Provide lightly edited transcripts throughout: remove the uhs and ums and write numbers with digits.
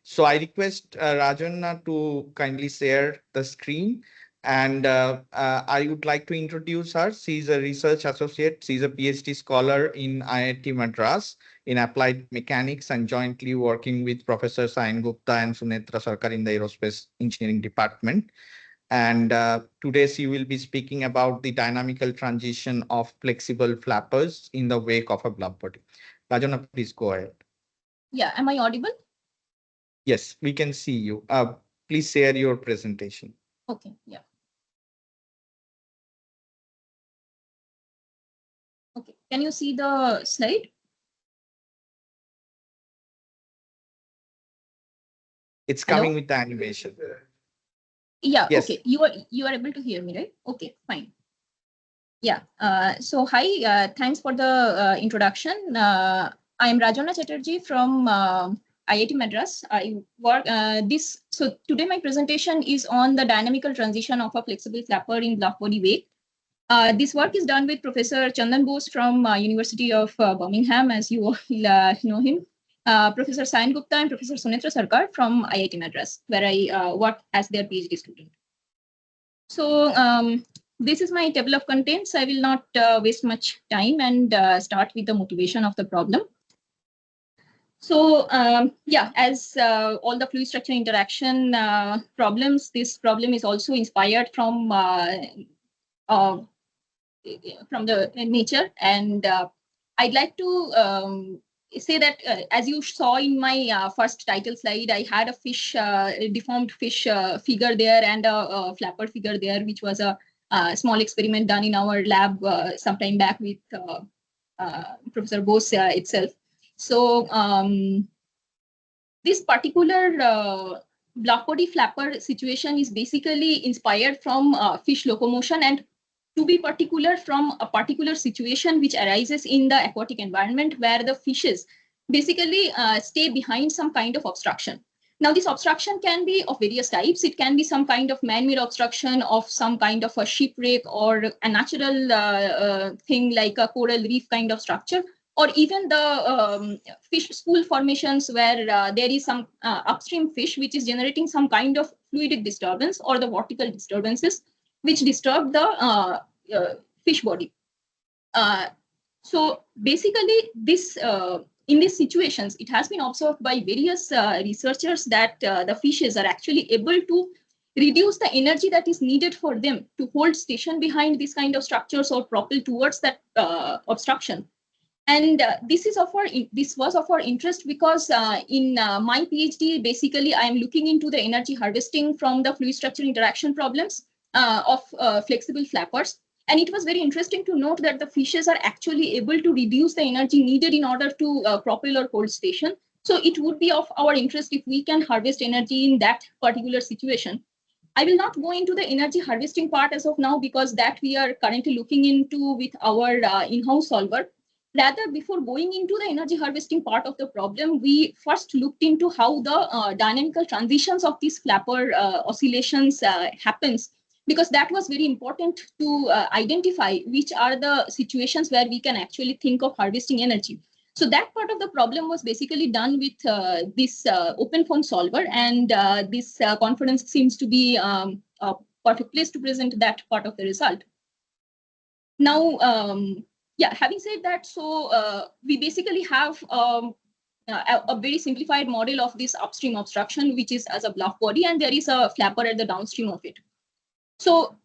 So I request Rajanya to kindly share the screen. And I would like to introduce her. She's a research associate. She's a PhD scholar in IIT Madras in applied mechanics and jointly working with Professor Sayan Gupta and Sunetra Sarkar in the aerospace engineering department. And today she will be speaking about the dynamical transition of flexible flappers in the wake of a bluff body. Rajana, please go ahead. Yeah, am I audible? Yes, we can see you. Please share your presentation. Okay, yeah. Okay, can you see the slide? It's coming with the animation. Yeah, Yes. okay. You are able to hear me, right? Okay, fine. Yeah. So hi, thanks for the introduction. I am Rajanya Chatterjee from IIT Madras. I work so today my presentation is on the dynamical transition of a flexible flapper in bluff body wake. This work is done with Professor Chandan Bose from University of Birmingham, as you all know him. Professor Sayan Gupta and Professor Sunetra Sarkar from IIT Madras, where I work as their PhD student. So this is my table of contents. I will not waste much time and start with the motivation of the problem. So yeah, as all the fluid structure interaction problems, this problem is also inspired from the nature. And I'd like to say that as you saw in my first title slide, I had a fish, a deformed fish figure there and a flapper figure there, which was a small experiment done in our lab sometime back with Professor Bose itself. So this particular block body flapper situation is basically inspired from fish locomotion, and to be particular, from a particular situation which arises in the aquatic environment where the fishes basically stay behind some kind of obstruction. Now, this obstruction can be of various types. It can be some kind of man-made obstruction of some kind of a shipwreck or a natural thing like a coral reef kind of structure, or even the fish school formations where there is some upstream fish which is generating some kind of fluidic disturbance or the vortical disturbances which disturb the fish body. So basically, this in these situations, it has been observed by various researchers that the fishes are actually able to reduce the energy that is needed for them to hold station behind this kind of structures or propel towards that obstruction. And this was of our interest because in my PhD, basically, I am looking into the energy harvesting from the fluid structure interaction problems of flexible flappers. And it was very interesting to note that the fishes are actually able to reduce the energy needed in order to propel or hold station. So it would be of our interest if we can harvest energy in that particular situation. I will not go into the energy harvesting part as of now because that we are currently looking into with our in-house solver. Rather, before going into the energy harvesting part of the problem, we first looked into how the dynamical transitions of these flapper oscillations happens, because that was very important to identify which are the situations where we can actually think of harvesting energy. So that part of the problem was basically done with this openFOAM solver, and this conference seems to be a perfect place to present that part of the result. Now, yeah, having said that, so we basically have a very simplified model of this upstream obstruction, which is as a bluff body, and there is a flapper at the downstream of it. So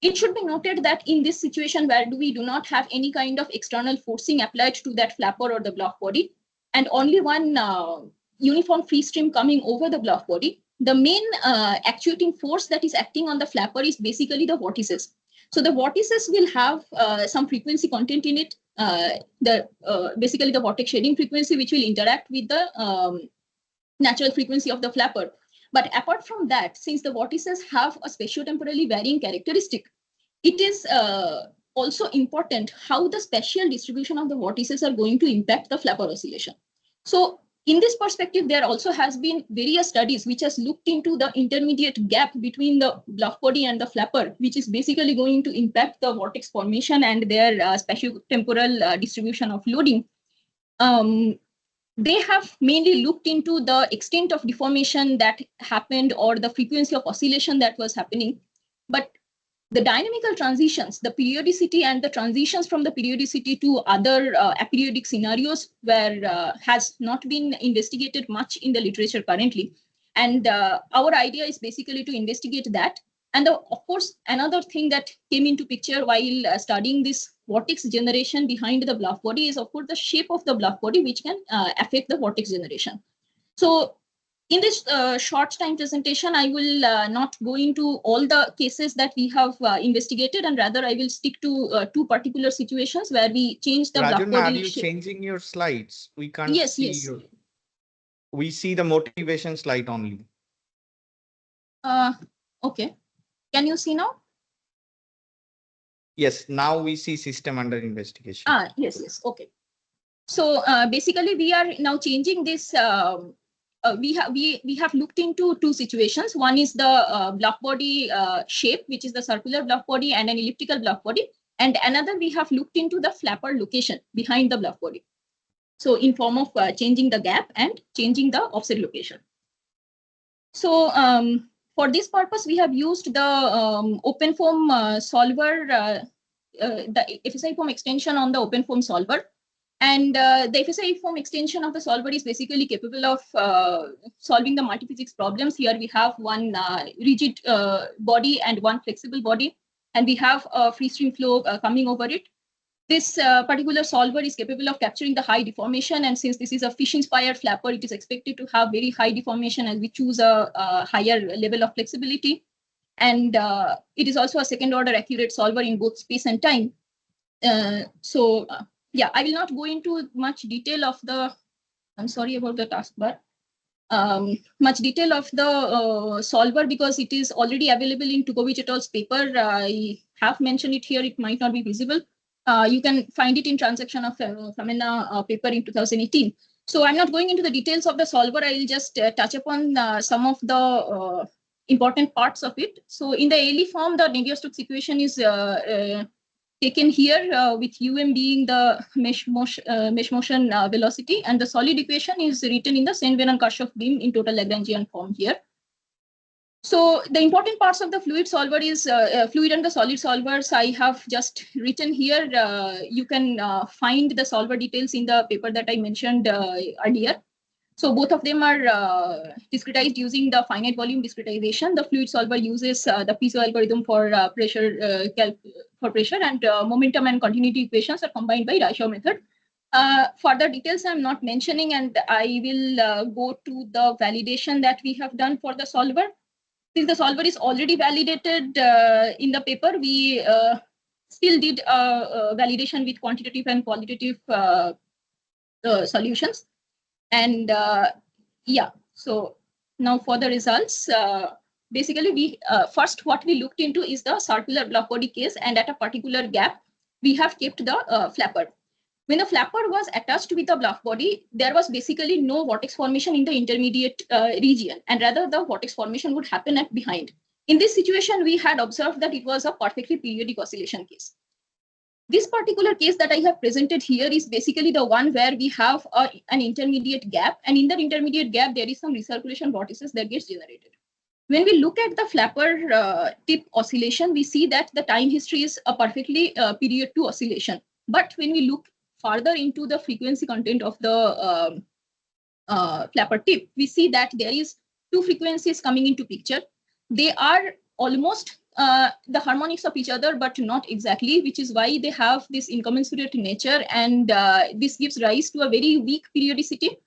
it should be noted that in this situation where we do not have any kind of external forcing applied to that flapper or the bluff body, and only one uniform free stream coming over the bluff body, the main actuating force that is acting on the flapper is basically the vortices. So the vortices will have some frequency content in it, basically the vortex shading frequency, which will interact with the natural frequency of the flapper. But apart from that, since the vortices have a spatiotemporally varying characteristic, it is also important how the spatial distribution of the vortices are going to impact the flapper oscillation. So in this perspective, there also has been various studies which has looked into the intermediate gap between the bluff body and the flapper, which is basically going to impact the vortex formation and their spatiotemporal distribution of loading. they have mainly looked into the extent of deformation that happened or the frequency of oscillation that was happening. But the dynamical transitions, the periodicity and the transitions from the periodicity to other aperiodic scenarios has not been investigated much in the literature currently. And our idea is basically to investigate that. And of course, another thing that came into picture while studying this vortex generation behind the bluff body is, of course, the shape of the bluff body, which can affect the vortex generation. So in this short time presentation, I will not go into all the cases that we have investigated, and rather I will stick to two particular situations where we change the bluff Rajana, are body you shape. changing your slides? We can't Yes, see yes. you. We see the motivation slide only. Okay. Can you see now? Yes, now we see system under investigation. Yes, yes. Okay. So basically, we are now changing this. We have looked into two situations. One is the bluff body shape, which is the circular bluff body and an elliptical bluff body, and another we have looked into the flapper location behind the bluff body. So in form of changing the gap and changing the offset location. So for this purpose, we have used the openFOAM solver, the FSI-FOAM extension on the openFOAM solver. And the FSI-FOAM extension of the solver is basically capable of solving the multiphysics problems. Here we have one rigid body and one flexible body, and we have a free stream flow coming over it. This particular solver is capable of capturing the high deformation, and since this is a fish-inspired flapper, it is expected to have very high deformation as we choose a higher level of flexibility. And it is also a second-order accurate solver in both space and time. Yeah, I will not go into much detail of the, I'm sorry about the taskbar, much detail of the solver because it is already available in Tukovic et al.'s paper. I have mentioned it here, it might not be visible. You can find it in Transaction of Phenomena paper in 2018. So I'm not going into the details of the solver. I'll just touch upon some of the important parts of it. So in the ALE form, the Navier-Stokes equation is taken here with UM being the mesh motion velocity, and the solid equation is written in the Saint-Venant-Kirchhoff beam in total Lagrangian form here. So the important parts of the fluid solver is fluid and the solid solvers I have just written here. You can find the solver details in the paper that I mentioned earlier. So both of them are discretized using the finite volume discretization. The fluid solver uses the Piso algorithm for pressure, and momentum and continuity equations are combined by Rajanya method. Further details I'm not mentioning, and I will go to the validation that we have done for the solver. Since the solver is already validated in the paper, we still did validation with quantitative and qualitative solutions. And yeah, so now for the results, basically we first what we looked into is the circular bluff body case, and at a particular gap, we have kept the flapper. When the flapper was attached with the bluff body, there was basically no vortex formation in the intermediate region, and rather the vortex formation would happen at behind. In this situation, we had observed that it was a perfectly periodic oscillation case. This particular case that I have presented here is basically the one where we have an intermediate gap, and in that intermediate gap, there is some recirculation vortices that gets generated. When we look at the flapper tip oscillation, we see that the time history is a perfectly period 2 oscillation. But when we look further into the frequency content of the flapper tip, we see that there is two frequencies coming into picture. They are almost the harmonics of each other, but not exactly, which is why they have this incommensurate nature, and this gives rise to a very weak periodicity.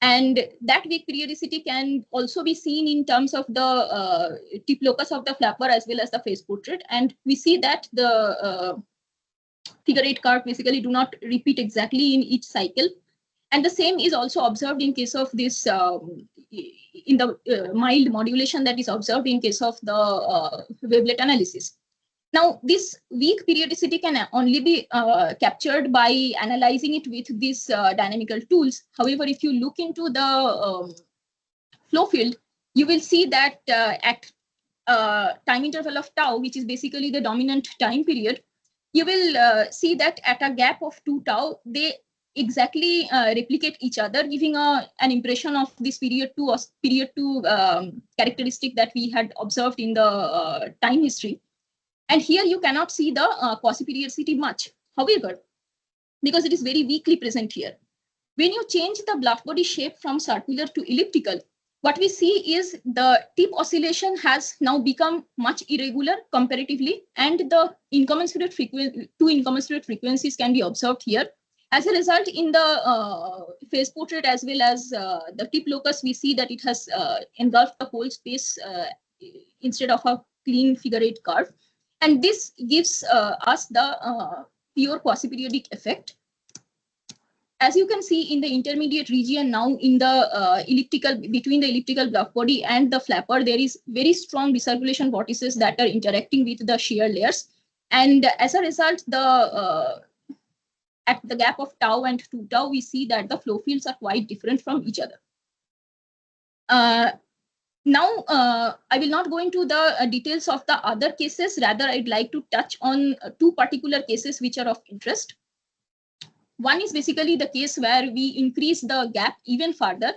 And that weak periodicity can also be seen in terms of the tip locus of the flapper as well as the phase portrait. And we see that the figure 8 curve basically do not repeat exactly in each cycle. And the same is also observed in case of this, in the mild modulation that is observed in case of the wavelet analysis. Now, this weak periodicity can only be captured by analyzing it with these dynamical tools. However, if you look into the flow field, you will see that at time interval of tau, which is basically the dominant time period, you will see that at a gap of 2 tau, they exactly replicate each other, giving an impression of this period 2 or period 2 characteristic that we had observed in the time history. And here you cannot see the quasi-periodicity much. However, because it is very weakly present here, when you change the bluff body shape from circular to elliptical, what we see is the tip oscillation has now become much irregular comparatively, and the two incommensurate frequencies can be observed here. As a result, in the phase portrait as well as the tip locus, we see that it has engulfed the whole space instead of a clean figure 8 curve. And this gives us the pure quasi-periodic effect. As you can see in the intermediate region now, in the elliptical, between the elliptical bluff body and the flapper, there is very strong recirculation vortices that are interacting with the shear layers. And as a result, at the gap of tau and 2 tau, we see that the flow fields are quite different from each other. Now, I will not go into the details of the other cases. Rather, I'd like to touch on two particular cases which are of interest. One is basically the case where we increase the gap even further,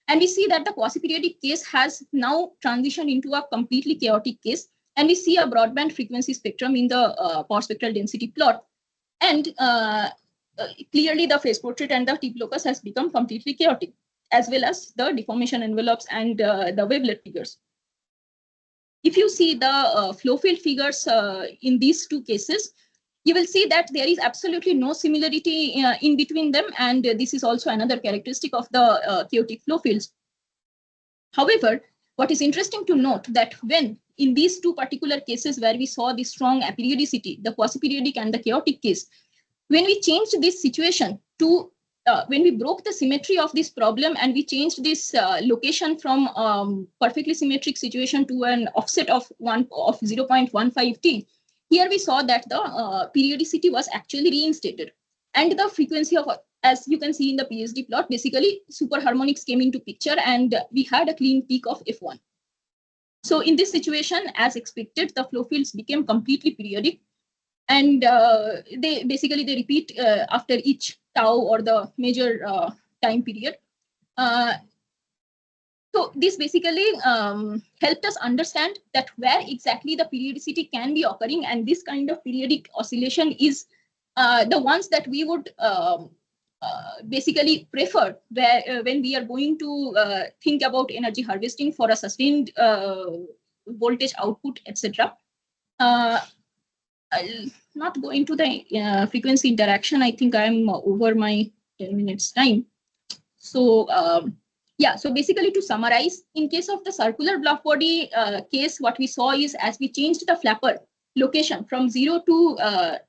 and we see that the quasi-periodic case has now transitioned into a completely chaotic case, and we see a broadband frequency spectrum in the power spectral density plot. And clearly the phase portrait and the tip locus has become completely chaotic, as well as the deformation envelopes and the wavelet figures. If you see the flow field figures in these two cases, you will see that there is absolutely no similarity in between them, and this is also another characteristic of the chaotic flow fields. However, what is interesting to note that when in these two particular cases where we saw the strong aperiodicity, the quasi-periodic and the chaotic case, when we changed this situation to when we broke the symmetry of this problem and we changed this location from perfectly symmetric situation to an offset of 0.15 t, here we saw that the periodicity was actually reinstated, and the frequency of, as you can see in the PSD plot, basically superharmonics came into picture, and we had a clean peak of F1. So in this situation, as expected, the flow fields became completely periodic, and they repeat after each tau or the major time period. So this basically helped us understand that where exactly the periodicity can be occurring, and this kind of periodic oscillation is the ones that we would basically prefer where, when we are going to think about energy harvesting for a sustained voltage output, etc. I'll not go into the frequency interaction. I think I'm over my 10 minutes time. So yeah, so basically to summarize, in case of the circular bluff body case, what we saw is as we changed the flapper location from 0 to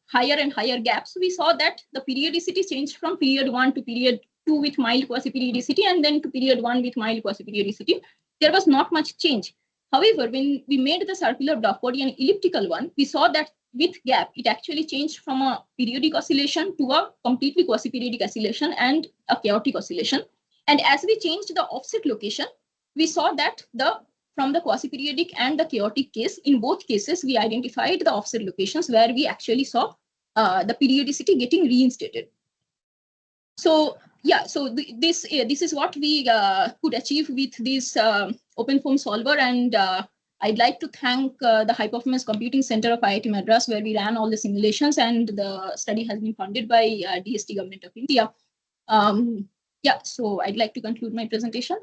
higher and higher gaps, we saw that the periodicity changed from period 1 to period 2 with mild quasi-periodicity, and then to period 1 with mild quasi-periodicity. There was not much change. However, when we made the circular bluff body an elliptical one, we saw that with gap, it actually changed from a periodic oscillation to a completely quasi-periodic oscillation and a chaotic oscillation. And as we changed the offset location, we saw that from the quasi-periodic and the chaotic case, in both cases, we identified the offset locations where we actually saw the periodicity getting reinstated. So yeah, so this is what we could achieve with this openFOAM solver, and I'd like to thank the High Performance Computing Center of IIT Madras, where we ran all the simulations, and the study has been funded by DST Government of India. Yeah, so I'd like to conclude my presentation.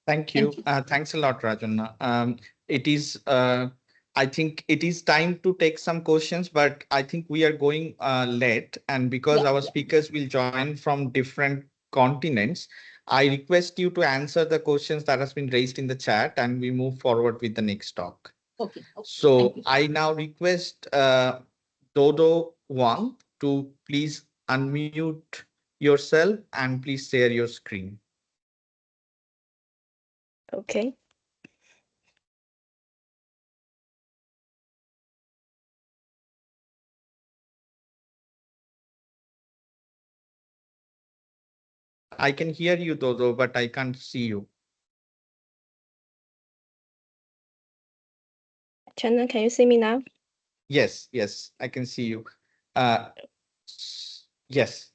Thank you. Thanks a lot, Rajanya. It is, I think it is time to take some questions, but I think we are going late, and because our speakers will join from different continents, I request you to answer the questions that has been raised in the chat, and we move forward with the next talk. Okay. So I now request Doudou Huang to please unmute yourself and please share your screen. Okay. I can hear you, Dodo, but I can't see you. Chandan, can you see me now? Yes, I can see you. Yes.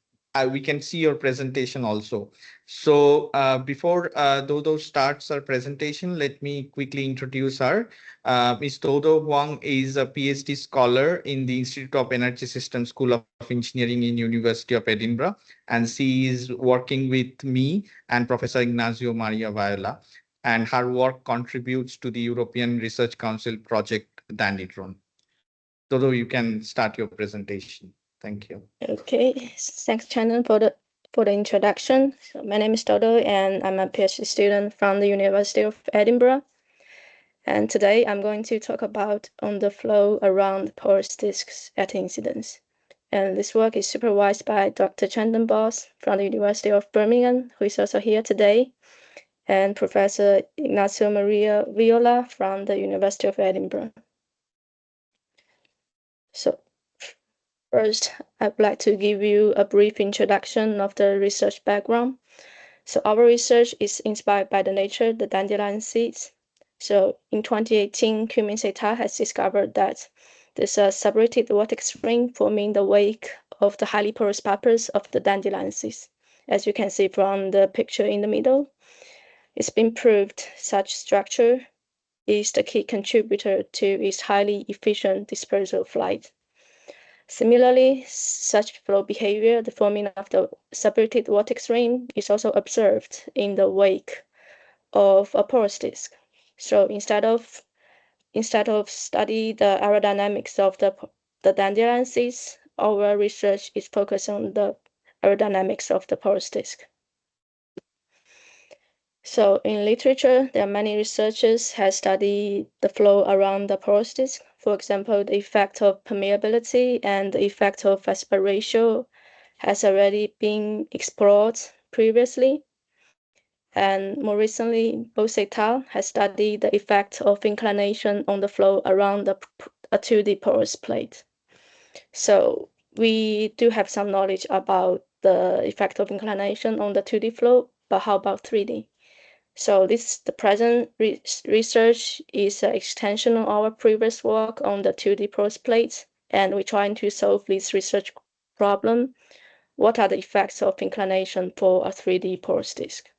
we can see your presentation also. So before Dodo starts her presentation, let me quickly introduce her. Ms. Doudou Huang is a PhD scholar in the Institute of Energy Systems School of Engineering in University of Edinburgh, and she is working with me and Professor Ignacio Maria Viola, and her work contributes to the European Research Council project Danditron. Dodo, you can start your presentation. Thank you. Okay, thanks, Shannon, for the introduction. So my name is Dodo, and I'm a PhD student from the University of Edinburgh. And today I'm going to talk about on the flow around porous disks at incidence. And this work is supervised by Dr. Chandon Boss from the University of Birmingham, who is also here today, and Professor Ignacio Maria Viola from the University of Edinburgh. So first, I'd like to give you a brief introduction of the research background. So our research is inspired by the nature, the dandelion seeds. So in 2018, Cummins et al. Has discovered that there's a separated vortex ring forming the wake of the highly porous pulpers of the dandelion seeds. As you can see from the picture in the middle, it's been proved such structure is the key contributor to its highly efficient dispersal of light. Similarly, such flow behavior, the forming of the separated vortex ring, is also observed in the wake of a porous disk. So instead of study the aerodynamics of the dandelion seeds, our research is focused on the aerodynamics of the porous disk. So in literature, there are many researchers have studied the flow around the porous disk. For example, the effect of permeability and the effect of aspect ratio has already been explored previously. And more recently, Bose et al. Has studied the effect of inclination on the flow around a 2D porous plate. So we do have some knowledge about the effect of inclination on the 2D flow, but how about 3D? So the present research is an extension of our previous work on the 2D porous plates, and we're trying to solve this research problem. What are the effects of inclination for a 3D porous disk?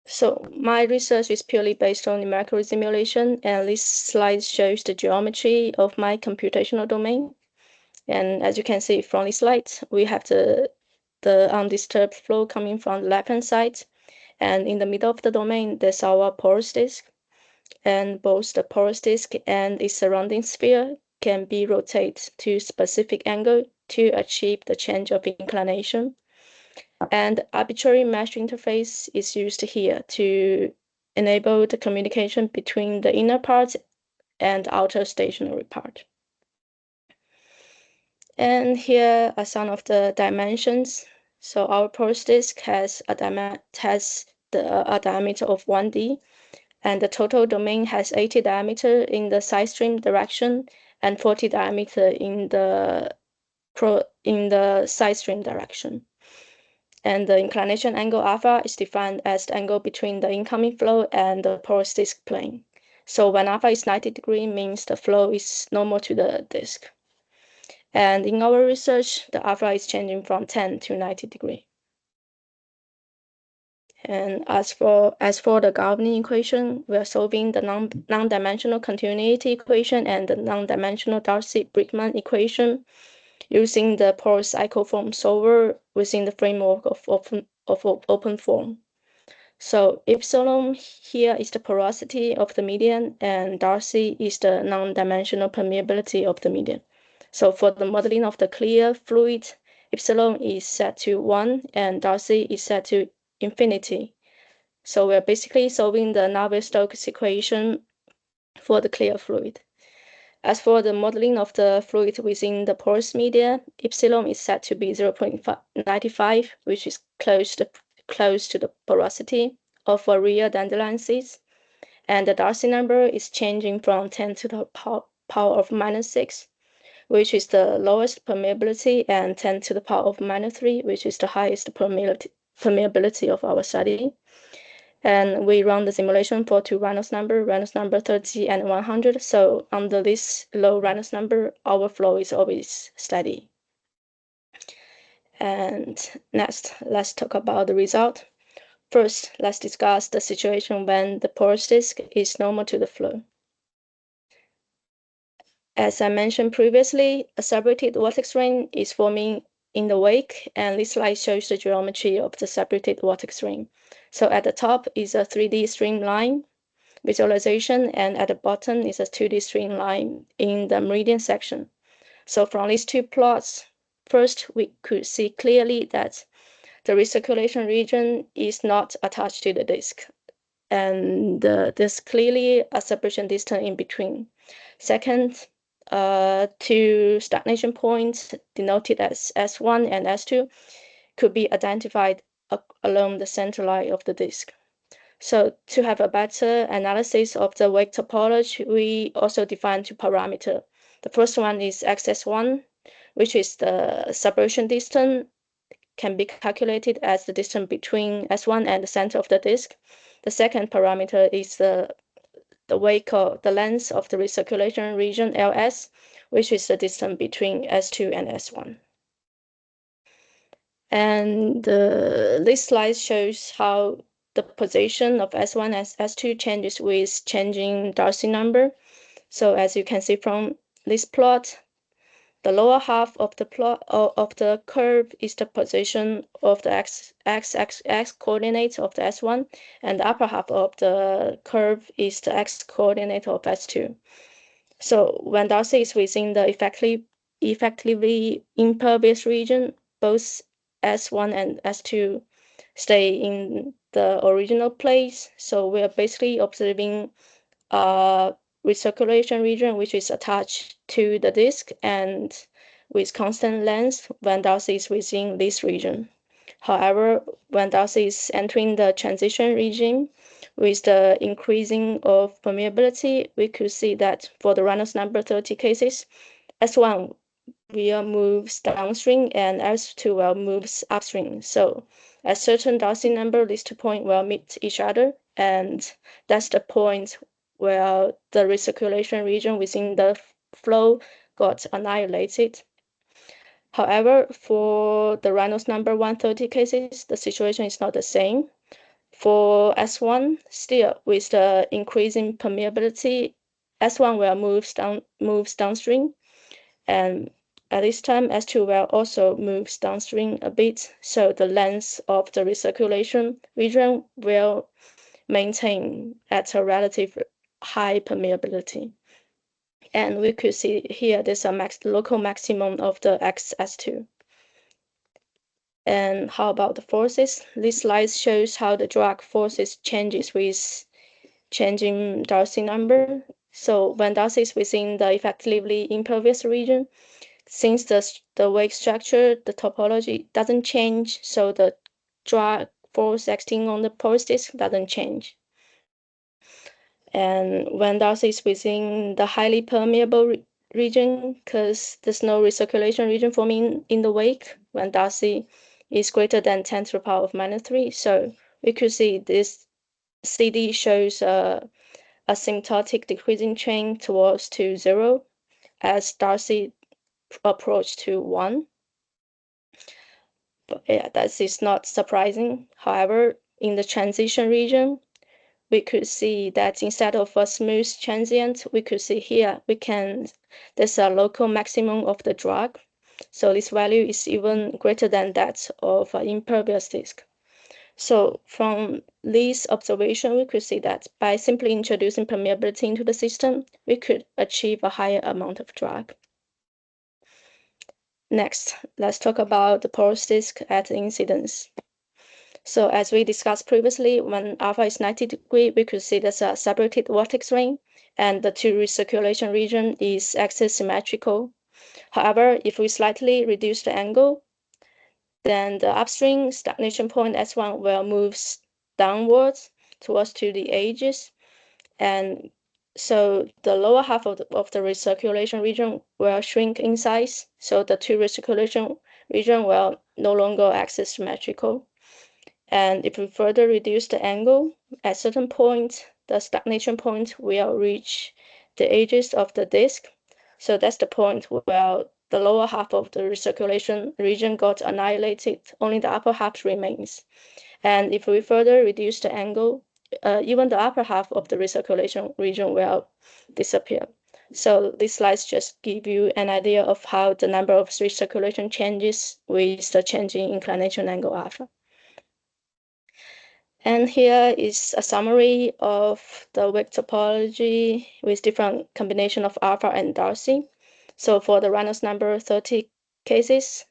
So my research is purely based on numerical simulation, and this slide shows the geometry of my computational domain. And as you can see from this slide, we have the undisturbed flow coming from the left-hand side. And in the middle of the domain, there's our porous disk. And both the porous disk and its surrounding sphere can be rotated to specific angle to achieve the change of inclination. And arbitrary mesh interface is used here to enable the communication between the inner part and outer stationary part. And here are some of the dimensions. So our porous disk has a diameter of 1D, and the total domain has 80 diameter in the side stream direction and 40 diameter in the side stream direction. And the inclination angle alpha is defined as the angle between the incoming flow and the porous disk plane. So when alpha is 90 degrees, means the flow is normal to the disk. And in our research, the alpha is changing from 10 to 90 degrees. And as for the governing equation, we are solving the non-dimensional continuity equation and the non-dimensional Darcy-Brickman equation using the porous icoform solver within the framework of openFOAM. So epsilon here is the porosity of the medium, and Darcy is the non-dimensional permeability of the medium. So for the modeling of the clear fluid, epsilon is set to 1 and Darcy is set to infinity. So we're basically solving the Navier-Stokes equation for the clear fluid. As for the modeling of the fluid within the porous media, epsilon is set to be 0.95, which is close to the porosity of a real dandelion seeds. And the Darcy number is changing from 10 to the power of -6, which is the lowest permeability, and 10 to the power of -3, which is the highest permeability of our study. And we run the simulation for two Reynolds number 30 and 100. So under this low Reynolds number, our flow is always steady. And next, let's talk about the result. First, let's discuss the situation when the porous disk is normal to the flow. As I mentioned previously, a separated vortex ring is forming in the wake, and this slide shows the geometry of the separated vortex ring. So at the top is a 3D streamline visualization, and at the bottom is a 2D streamline in the meridian section. So from these two plots, first we could see clearly that the recirculation region is not attached to the disk, and there's clearly a separation distance in between. Second, two stagnation points denoted as S1 and S2 could be identified along the center line of the disk. So to have a better analysis of the wake topology, we also define two parameters. The first one is XS1, which is the separation distance, can be calculated as the distance between S1 and the center of the disk. The second parameter is the wake or the length of the recirculation region LS, which is the distance between S2 and S1. And this slide shows how the position of S1 and S2 changes with changing Darcy number. So as you can see from this plot, the lower half of the plot of the curve is the position of the x coordinate of the S1, and the upper half of the curve is the x coordinate of S2. So when Darcy is within the effectively impervious region, both S1 and S2 stay in the original place. So we are basically observing a recirculation region which is attached to the disk and with constant length when Darcy is within this region. However, when Darcy is entering the transition region with the increasing of permeability, we could see that for the Reynolds number 30 cases, S1 will move downstream and S2 will move upstream. So at certain Darcy number, these 2 points will meet each other, and that's the point where the recirculation region within the flow got annihilated. However, for the Reynolds number 130 cases, the situation is not the same. For S1, still with the increasing permeability, S1 will moves downstream, and at this time S2 will also moves downstream a bit, so the length of the recirculation region will maintain at a relative high permeability. And we could see here there's a local maximum of the XS2. And how about the forces? This slide shows how the drag forces changes with changing Darcy number. So when Darcy is within the effectively impervious region, since the wake structure, the topology doesn't change, so the drag force acting on the porous disk doesn't change. And when Darcy is within the highly permeable region, because there's no recirculation region forming in the wake, when Darcy is greater than 10 to the power of -3. So we could see this CD shows a asymptotic decreasing chain towards to 0 as Darcy approach to 1. But yeah, that is not surprising. However, in the transition region, we could see that instead of a smooth transient, we could see here there's a local maximum of the drag. So this value is even greater than that of an impervious disk. So from this observation, we could see that by simply introducing permeability into the system, we could achieve a higher amount of drag. Next, let's talk about the porous disk at incidence. So as we discussed previously, when alpha is 90 degrees, we could see there's a separated vortex ring, and the two recirculation region is axis symmetrical. However, if we slightly reduce the angle, then the upstream stagnation point S1 will move downwards towards to the edges, and so the lower half of the recirculation region will shrink in size, so the two recirculation region will no longer axis symmetrical. And if we further reduce the angle, at certain point, the stagnation point will reach the edges of the disk. So that's the point where the lower half of the recirculation region got annihilated, only the upper half remains. And if we further reduce the angle, even the upper half of the recirculation region will disappear. So these slides just give you an idea of how the number of recirculation changes with the changing inclination angle alpha. And here is a summary of the wake topology with different combination of alpha and Darcy. So for the Reynolds number 30 cases,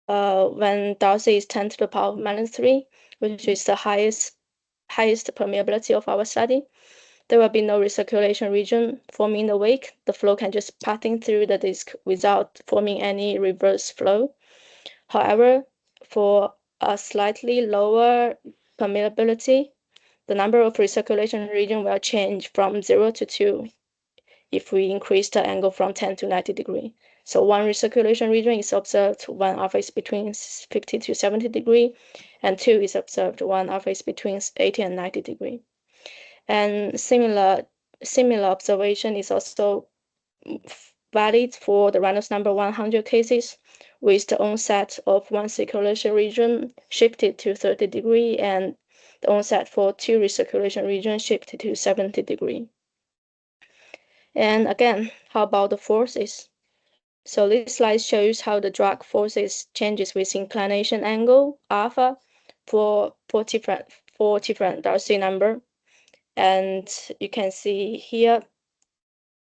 when Darcy is 10 to the power of -3, which is the highest permeability of our study, there will be no recirculation region forming the wake. The flow can just passing through the disk without forming any reverse flow. However, for a slightly lower permeability, the number of recirculation region will change from 0 to 2 if we increase the angle from 10 to 90 degrees. So one recirculation region is observed when alpha is between 50 to 70 degrees, and 2 is observed when alpha is between 80 and 90 degrees. And similar observation is also valid for the Reynolds number 100 cases, with the onset of one circulation region shifted to 30 degrees and the onset for two recirculation regions shifted to 70 degrees. And again, how about the forces? So this slide shows how the drag forces changes with inclination angle alpha for different Darcy number. And you can see here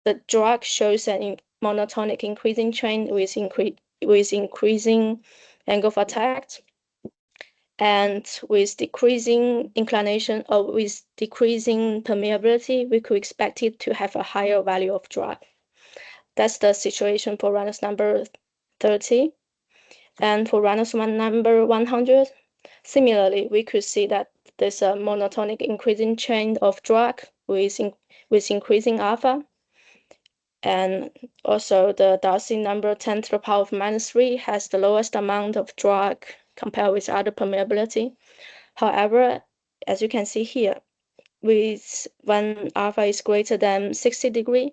the drag shows an monotonic increasing trend with increasing angle of attack, and with decreasing inclination or with decreasing permeability, we could expect it to have a higher value of drag. That's the situation for Reynolds number 30. And for Reynolds number 100, similarly, we could see that there's a monotonic increasing trend of drag with increasing alpha. And also the Darcy number 10 to the power of -3 has the lowest amount of drag compared with other permeability. However, as you can see here, when alpha is greater than 60 degrees,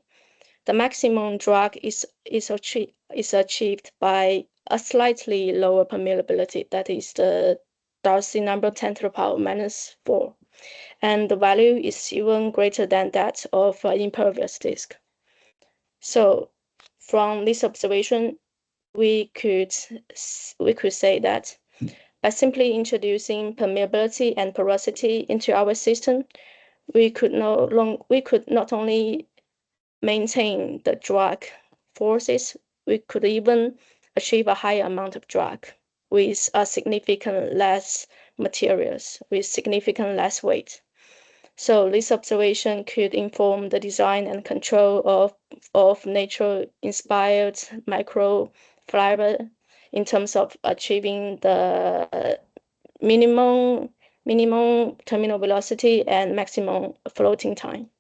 the maximum drag is achieved by a slightly lower permeability, that is the Darcy number 10 to the power of -4. And the value is even greater than that of an impervious disk. So from this observation, we could say that by simply introducing permeability and porosity into our system, we could not only maintain the drag forces, we could even achieve a higher amount of drag with a significant less materials, with significant less weight. So this observation could inform the design and control of nature-inspired microfiber in terms of achieving the minimum terminal velocity and maximum floating time.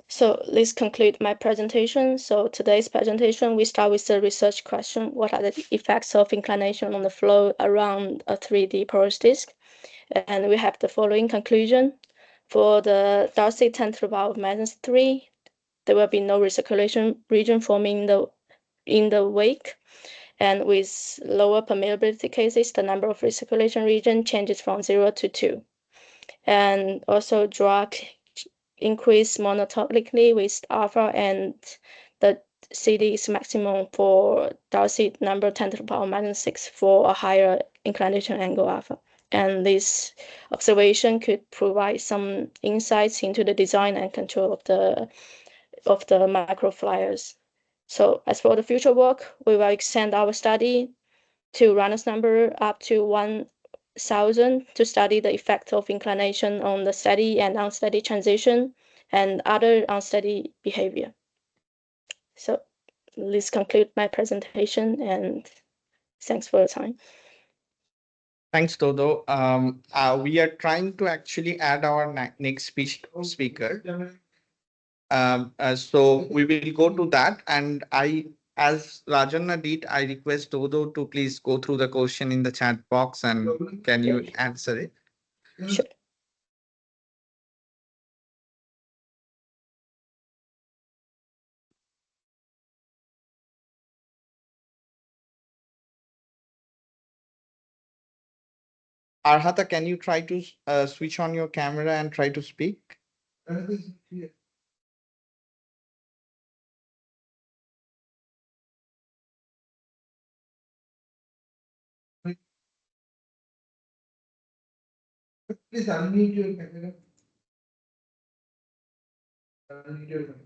So this concludes my presentation. So today's presentation, we start with the research question: what are the effects of inclination on the flow around a 3D porous disk? And we have the following conclusion. For the Darcy 10 to the power of -3, there will be no recirculation region forming in the wake. And with lower permeability cases, the number of recirculation region changes from 0 to 2. And also drag increase monotonically with alpha, and the CD is maximum for Darcy number 10 to the power -6 for a higher inclination angle alpha. And this observation could provide some insights into the design and control of the microflyers. So as for the future work, we will extend our study to Reynolds number up to 1,000 to study the effect of inclination on the steady and unsteady transition and other unsteady behavior. So this concludes my presentation, and thanks for your time. Thanks, Dodo. We are trying to actually add our next speaker. So we will go to that. And as Rajanya did, I request Dodo to please go through the question in the chat box and can you answer it? Sure. Arhata, can you try to switch on your camera and try to speak? Please unmute your camera. Unmute your camera.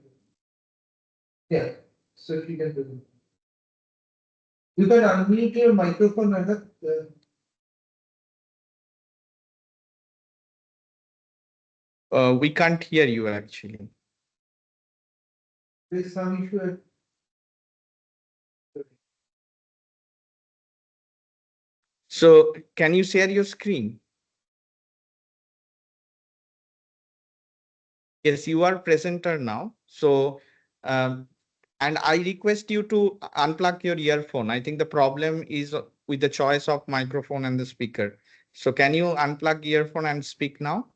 Yeah, so if you can do it. You can unmute your microphone, Arhat. We can't hear you actually. There's some issue. So can you share your screen? Yes, you are presenter now. So, and I request you to unplug your earphone. I think the problem is with the choice of microphone and the speaker. So can you unplug earphone and speak now?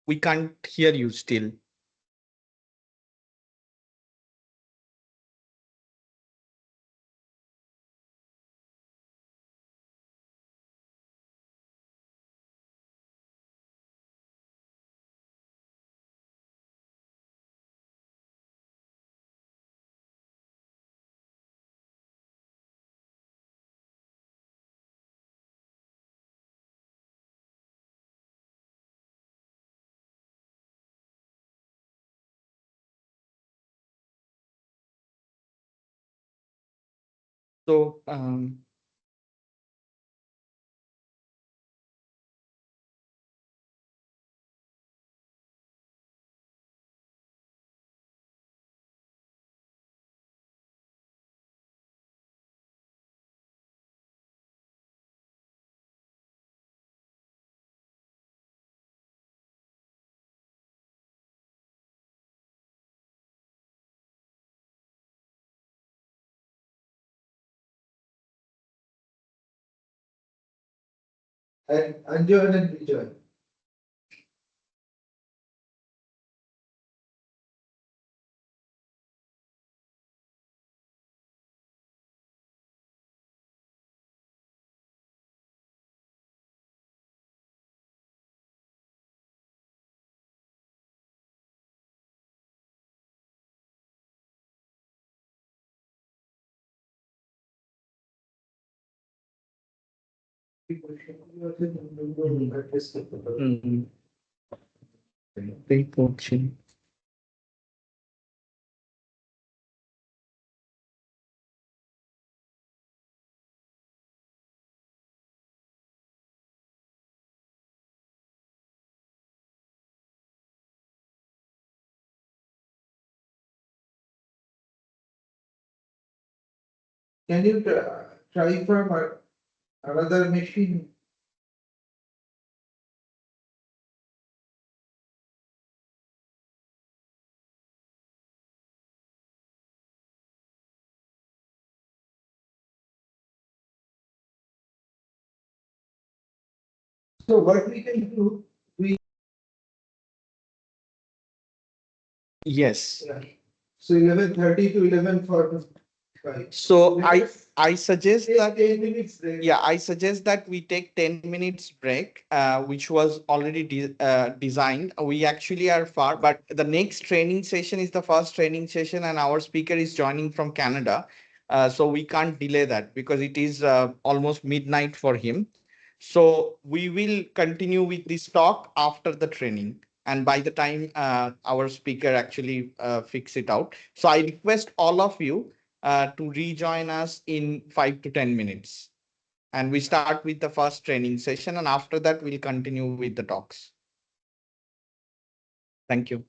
We can't hear you still. So, And unjoin and rejoin. Reporting. Can you try from another machine? So what we can do, Yes. so 11:30 to 11:45. So I suggest Take that 10 minutes break. yeah, I suggest that we take 10 minutes break, which was already designed. We actually are far, but the next training session is the first training session, and our speaker is joining from Canada. So we can't delay that because it is almost midnight for him. So we will continue with this talk after the training. And by the time our speaker actually fix it out. So I request all of you to rejoin us in 5 to 10 minutes. And we start with the first training session. And after that, we'll continue with the talks. Thank you.